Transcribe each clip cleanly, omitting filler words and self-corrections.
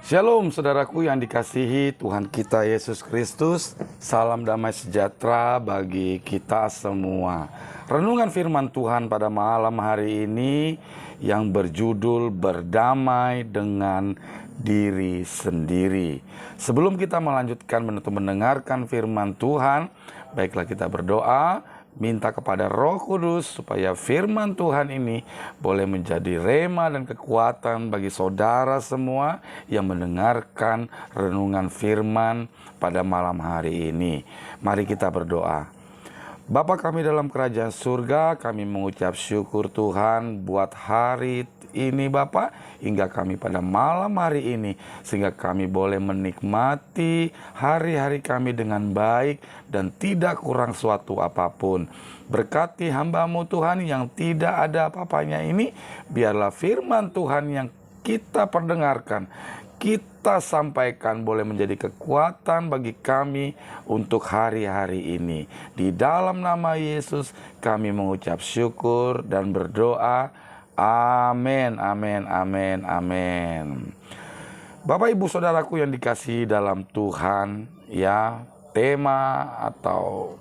Shalom saudaraku yang dikasihi Tuhan kita Yesus Kristus. Salam damai sejahtera bagi kita semua. Renungan firman Tuhan pada malam hari ini yang berjudul berdamai dengan diri sendiri. Sebelum kita melanjutkan mendengarkan firman Tuhan, baiklah kita berdoa. Minta kepada Roh Kudus supaya firman Tuhan ini boleh menjadi rema dan kekuatan bagi saudara semua yang mendengarkan renungan firman pada malam hari ini. Mari kita berdoa. Bapa kami dalam kerajaan surga, kami mengucap syukur Tuhan buat hari ini Bapa, hingga kami pada malam hari ini, sehingga kami boleh menikmati hari-hari kami dengan baik dan tidak kurang suatu apapun. Berkati hamba-Mu Tuhan yang tidak ada apa-apanya ini, biarlah firman Tuhan yang kita perdengarkan, kita sampaikan boleh menjadi kekuatan bagi kami untuk hari-hari ini. Di dalam nama Yesus kami mengucap syukur dan berdoa. Amin, amin, amin, amin. Bapak ibu saudaraku yang dikasihi dalam Tuhan, ya, tema atau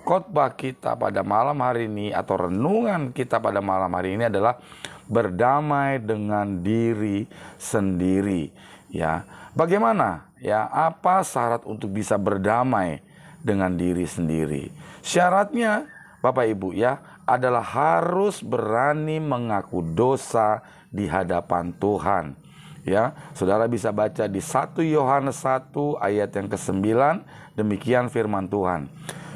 khotbah kita pada malam hari ini atau renungan kita pada malam hari ini adalah berdamai dengan diri sendiri. Ya, bagaimana? Ya, apa syarat untuk bisa berdamai dengan diri sendiri? Syaratnya, Bapak Ibu, ya, adalah harus berani mengaku dosa di hadapan Tuhan. Ya, saudara bisa baca di 1 Yohanes 1 ayat yang ke-9, demikian firman Tuhan.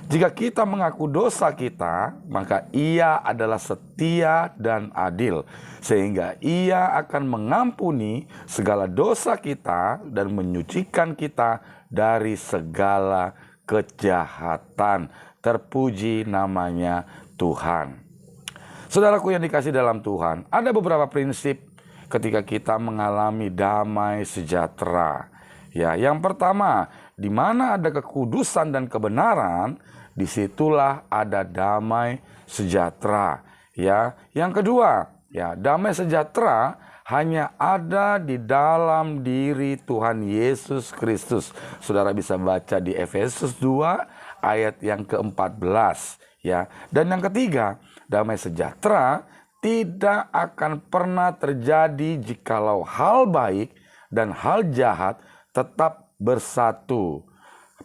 Jika kita mengaku dosa kita, maka Ia adalah setia dan adil, sehingga Ia akan mengampuni segala dosa kita dan menyucikan kita dari segala kejahatan. Terpuji namanya Tuhan. Saudaraku yang dikasih dalam Tuhan, ada beberapa prinsip ketika kita mengalami damai sejahtera. Ya, yang pertama, di mana ada kekudusan dan kebenaran, disitulah ada damai sejahtera. Ya, yang kedua, ya, damai sejahtera hanya ada di dalam diri Tuhan Yesus Kristus. Saudara bisa baca di Efesus 2 ayat yang ke-14, ya. Dan yang ketiga, damai sejahtera tidak akan pernah terjadi jikalau hal baik dan hal jahat tetap bersatu.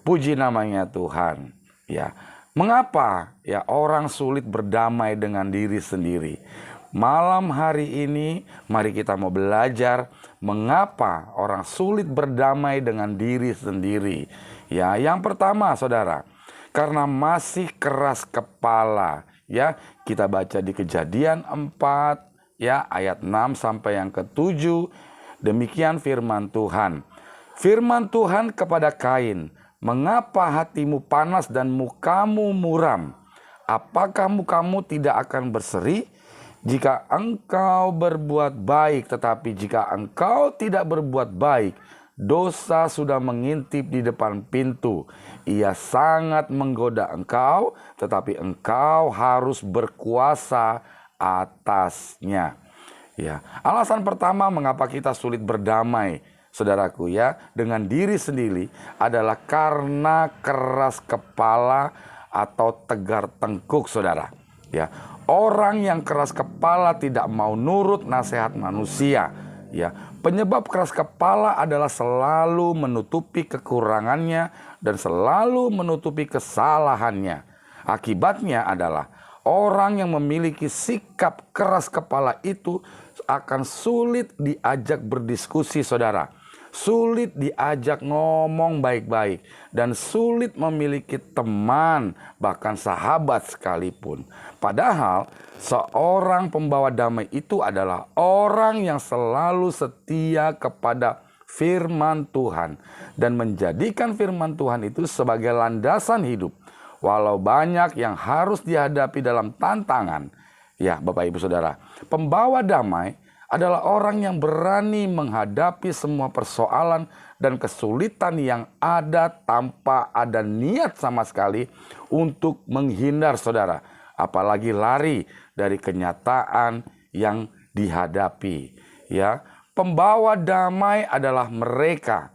Puji namanya Tuhan. Ya, mengapa ya orang sulit berdamai dengan diri sendiri? Malam hari ini mari kita mau belajar mengapa orang sulit berdamai dengan diri sendiri. Ya, yang pertama saudara, karena masih keras kepala. Ya, kita baca di Kejadian 4 ya ayat 6 sampai yang ke-7. Demikian firman Tuhan. Firman Tuhan kepada Kain, "Mengapa hatimu panas dan mukamu muram? Apakah mukamu tidak akan berseri? Jika engkau berbuat baik, tetapi jika engkau tidak berbuat baik, dosa sudah mengintip di depan pintu. Ia sangat menggoda engkau, tetapi engkau harus berkuasa atasnya." Ya, alasan pertama mengapa kita sulit berdamai, saudaraku, ya, dengan diri sendiri adalah karena keras kepala atau tegar tengkuk, saudara. Ya, orang yang keras kepala tidak mau nurut nasihat manusia. Ya, penyebab keras kepala adalah selalu menutupi kekurangannya dan selalu menutupi kesalahannya. Akibatnya adalah orang yang memiliki sikap keras kepala itu akan sulit diajak berdiskusi, saudara. Sulit diajak ngomong baik-baik dan sulit memiliki teman, bahkan sahabat sekalipun. Padahal seorang pembawa damai itu adalah orang yang selalu setia kepada firman Tuhan dan menjadikan firman Tuhan itu sebagai landasan hidup. Walau banyak yang harus dihadapi dalam tantangan, ya Bapak Ibu Saudara, pembawa damai adalah orang yang berani menghadapi semua persoalan dan kesulitan yang ada tanpa ada niat sama sekali untuk menghindar, saudara. Apalagi lari dari kenyataan yang dihadapi. Ya, Pembawa damai adalah mereka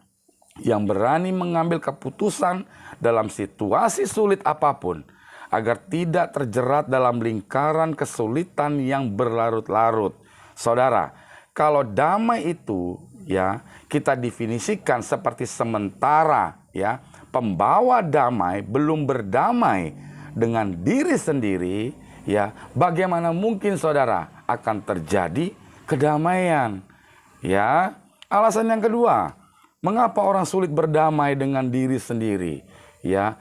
yang berani mengambil keputusan dalam situasi sulit apapun, agar tidak terjerat dalam lingkaran kesulitan yang berlarut-larut. Saudara, kalau damai itu ya kita definisikan seperti sementara, ya, pembawa damai belum berdamai dengan diri sendiri, ya, bagaimana mungkin saudara akan terjadi kedamaian? Ya, alasan yang kedua, mengapa orang sulit berdamai dengan diri sendiri? Ya,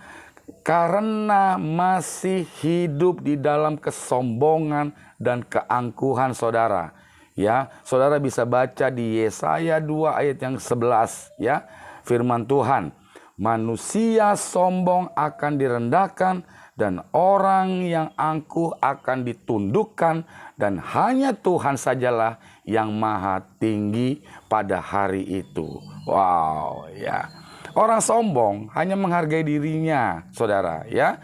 karena masih hidup di dalam kesombongan dan keangkuhan saudara. Ya, saudara bisa baca di Yesaya 2 ayat yang 11, ya. Firman Tuhan, manusia sombong akan direndahkan dan orang yang angkuh akan ditundukkan, dan hanya Tuhan sajalah yang maha tinggi pada hari itu. Wow, ya. Orang sombong hanya menghargai dirinya, saudara, ya.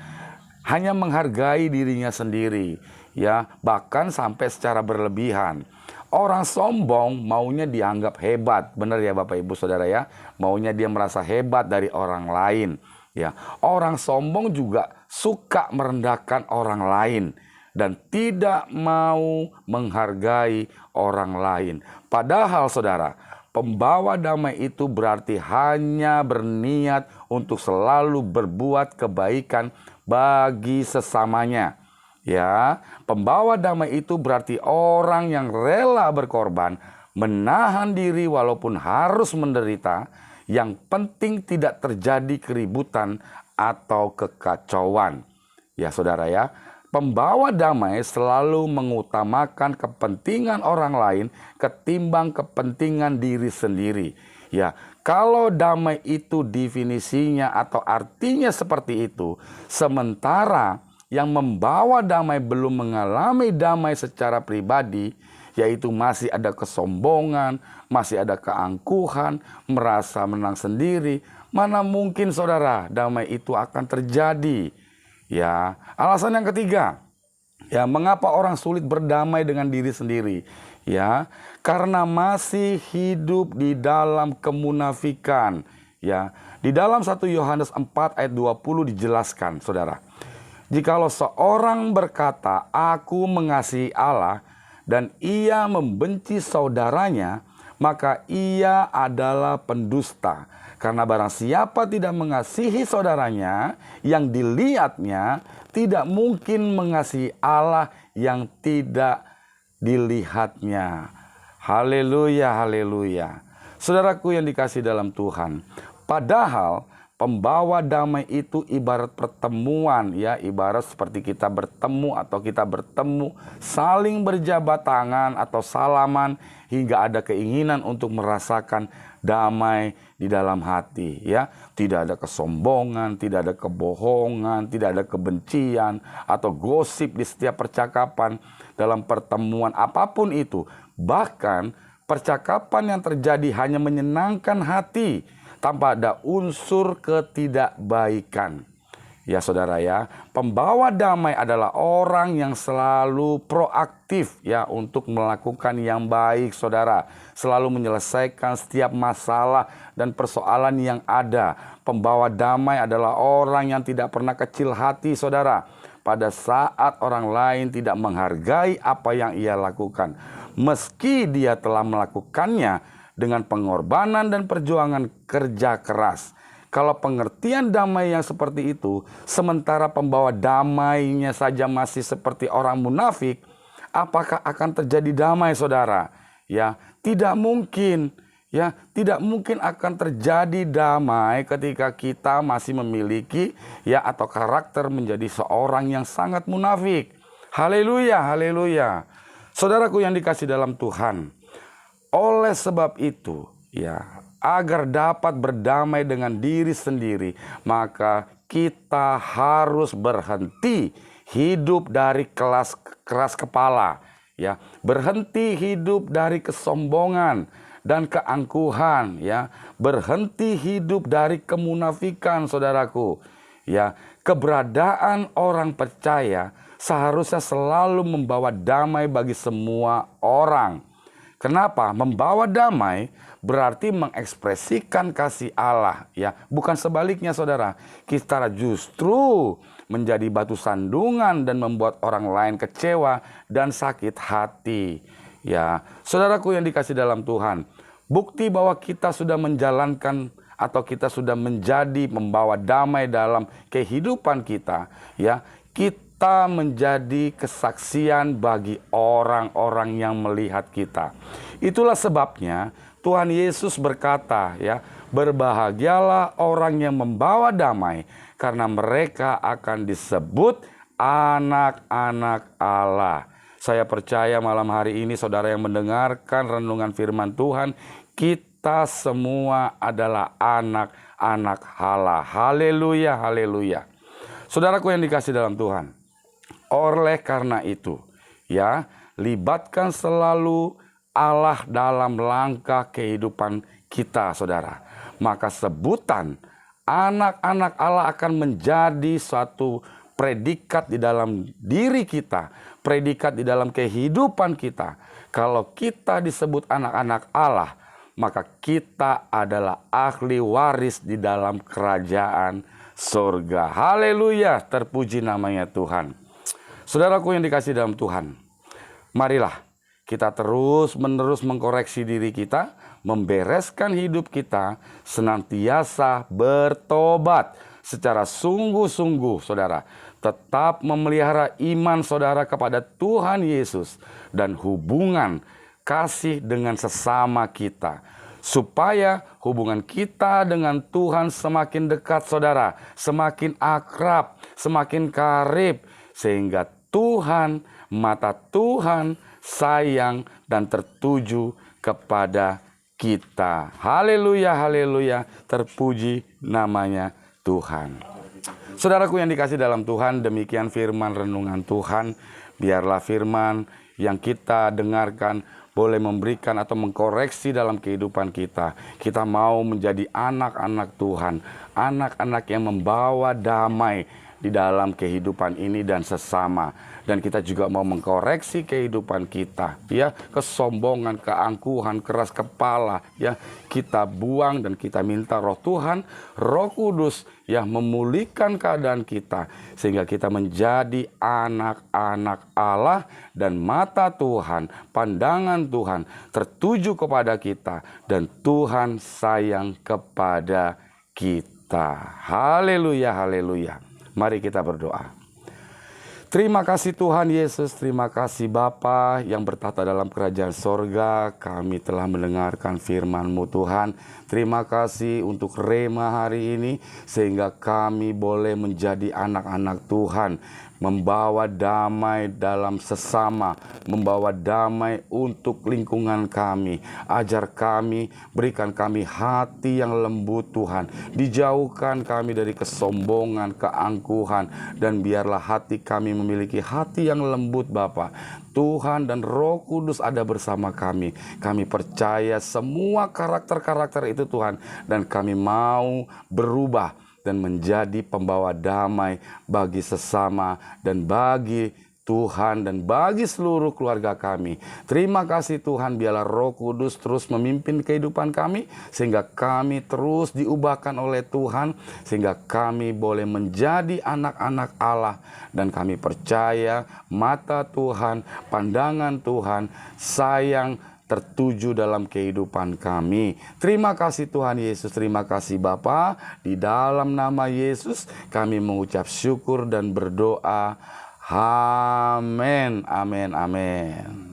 Hanya menghargai dirinya sendiri, ya, bahkan sampai secara berlebihan. Orang sombong maunya dianggap hebat, benar ya Bapak Ibu Saudara ya. Maunya dia merasa hebat dari orang lain. Ya, orang sombong juga suka merendahkan orang lain dan tidak mau menghargai orang lain. Padahal saudara, pembawa damai itu berarti hanya berniat untuk selalu berbuat kebaikan bagi sesamanya. Ya, pembawa damai itu berarti orang yang rela berkorban, menahan diri walaupun harus menderita. Yang penting tidak terjadi keributan atau kekacauan. Ya saudara ya, pembawa damai selalu mengutamakan kepentingan orang lain ketimbang kepentingan diri sendiri. Ya, kalau damai itu definisinya atau artinya seperti itu, sementara yang membawa damai belum mengalami damai secara pribadi, yaitu masih ada kesombongan, masih ada keangkuhan, merasa menang sendiri, mana mungkin saudara damai itu akan terjadi? Ya, alasan yang ketiga, ya, mengapa orang sulit berdamai dengan diri sendiri? Ya, karena masih hidup di dalam kemunafikan. Ya, di dalam 1 Yohanes 4 ayat 20 dijelaskan, saudara. Jikalau seorang berkata, aku mengasihi Allah, dan ia membenci saudaranya, maka ia adalah pendusta. Karena barang siapa tidak mengasihi saudaranya yang dilihatnya, tidak mungkin mengasihi Allah yang tidak dilihatnya. Haleluya, haleluya. Saudaraku yang dikasih dalam Tuhan, padahal pembawa damai itu ibarat pertemuan, ya, ibarat seperti kita bertemu atau kita bertemu, saling berjabat tangan atau salaman hingga ada keinginan untuk merasakan damai di dalam hati, ya. Tidak ada kesombongan, tidak ada kebohongan, tidak ada kebencian atau gosip di setiap percakapan dalam pertemuan apapun itu. Bahkan percakapan yang terjadi hanya menyenangkan hati, tanpa ada unsur ketidakbaikan. Ya saudara ya, pembawa damai adalah orang yang selalu proaktif ya untuk melakukan yang baik saudara. Selalu menyelesaikan setiap masalah dan persoalan yang ada. Pembawa damai adalah orang yang tidak pernah kecil hati saudara. Pada saat orang lain tidak menghargai apa yang ia lakukan. Meski dia telah melakukannya dengan pengorbanan dan perjuangan kerja keras. Kalau pengertian damai yang seperti itu, sementara pembawa damainya saja masih seperti orang munafik, apakah akan terjadi damai saudara? Ya, tidak mungkin. Ya, tidak mungkin akan terjadi damai ketika kita masih memiliki ya atau karakter menjadi seorang yang sangat munafik. Haleluya, haleluya. Saudaraku yang dikasih dalam Tuhan, oleh sebab itu, ya, agar dapat berdamai dengan diri sendiri, maka kita harus berhenti hidup dari keras kepala, ya, berhenti hidup dari kesombongan dan keangkuhan, ya, berhenti hidup dari kemunafikan, saudaraku, ya. Keberadaan orang percaya seharusnya selalu membawa damai bagi semua orang. Kenapa? Membawa damai berarti mengekspresikan kasih Allah, ya. Bukan sebaliknya, saudara. Kita justru menjadi batu sandungan dan membuat orang lain kecewa dan sakit hati. Ya, saudaraku yang dikasih dalam Tuhan, bukti bahwa kita sudah menjalankan atau kita sudah menjadi membawa damai dalam kehidupan kita, ya. Kita menjadi kesaksian bagi orang-orang yang melihat kita. Itulah sebabnya Tuhan Yesus berkata, ya, berbahagialah orang yang membawa damai, karena mereka akan disebut anak-anak Allah. Saya percaya malam hari ini saudara yang mendengarkan renungan firman Tuhan, kita semua adalah anak-anak Allah. Haleluya, haleluya. Saudaraku yang dikasih dalam Tuhan, oleh karena itu, ya, libatkan selalu Allah dalam langkah kehidupan kita, saudara. Maka sebutan anak-anak Allah akan menjadi suatu predikat di dalam diri kita, predikat di dalam kehidupan kita. Kalau kita disebut anak-anak Allah, maka kita adalah ahli waris di dalam kerajaan surga. Haleluya, terpuji namanya Tuhan. Saudaraku yang dikasih dalam Tuhan, marilah kita terus-menerus mengkoreksi diri kita, membereskan hidup kita, senantiasa bertobat secara sungguh-sungguh, saudara. Tetap memelihara iman saudara kepada Tuhan Yesus dan hubungan kasih dengan sesama kita, supaya hubungan kita dengan Tuhan semakin dekat, saudara, semakin akrab, semakin karib, sehingga Tuhan, mata Tuhan sayang dan tertuju kepada kita. Haleluya, haleluya, terpuji namanya Tuhan. Saudaraku yang dikasih dalam Tuhan, demikian firman renungan Tuhan. Biarlah firman yang kita dengarkan boleh memberikan atau mengkoreksi dalam kehidupan kita. Kita mau menjadi anak-anak Tuhan, anak-anak yang membawa damai di dalam kehidupan ini dan sesama. Dan kita juga mau mengkoreksi kehidupan kita, ya, kesombongan, keangkuhan, keras kepala, ya, kita buang dan kita minta Roh Tuhan, Roh Kudus, ya, memulihkan keadaan kita sehingga kita menjadi anak-anak Allah dan mata Tuhan, pandangan Tuhan tertuju kepada kita dan Tuhan sayang kepada kita. Haleluya, haleluya. Mari kita berdoa. Terima kasih Tuhan Yesus, terima kasih Bapa yang bertata dalam kerajaan sorga. Kami telah mendengarkan firman-Mu Tuhan. Terima kasih untuk Rema hari ini, sehingga kami boleh menjadi anak-anak Tuhan, membawa damai dalam sesama, membawa damai untuk lingkungan kami. Ajar kami, berikan kami hati yang lembut Tuhan. Dijauhkan kami dari kesombongan, keangkuhan, dan biarlah hati kami memiliki hati yang lembut Bapa. Tuhan dan Roh Kudus ada bersama kami. Kami percaya semua karakter-karakter itu Tuhan, dan kami mau berubah dan menjadi pembawa damai bagi sesama dan bagi Tuhan dan bagi seluruh keluarga kami. Terima kasih Tuhan, biarlah Roh Kudus terus memimpin kehidupan kami sehingga kami terus diubahkan oleh Tuhan, sehingga kami boleh menjadi anak-anak Allah. Dan kami percaya mata Tuhan, pandangan Tuhan, sayang tertuju dalam kehidupan kami. Terima kasih Tuhan Yesus, terima kasih Bapa. Di dalam nama Yesus kami mengucap syukur dan berdoa. Amin, amin, amin.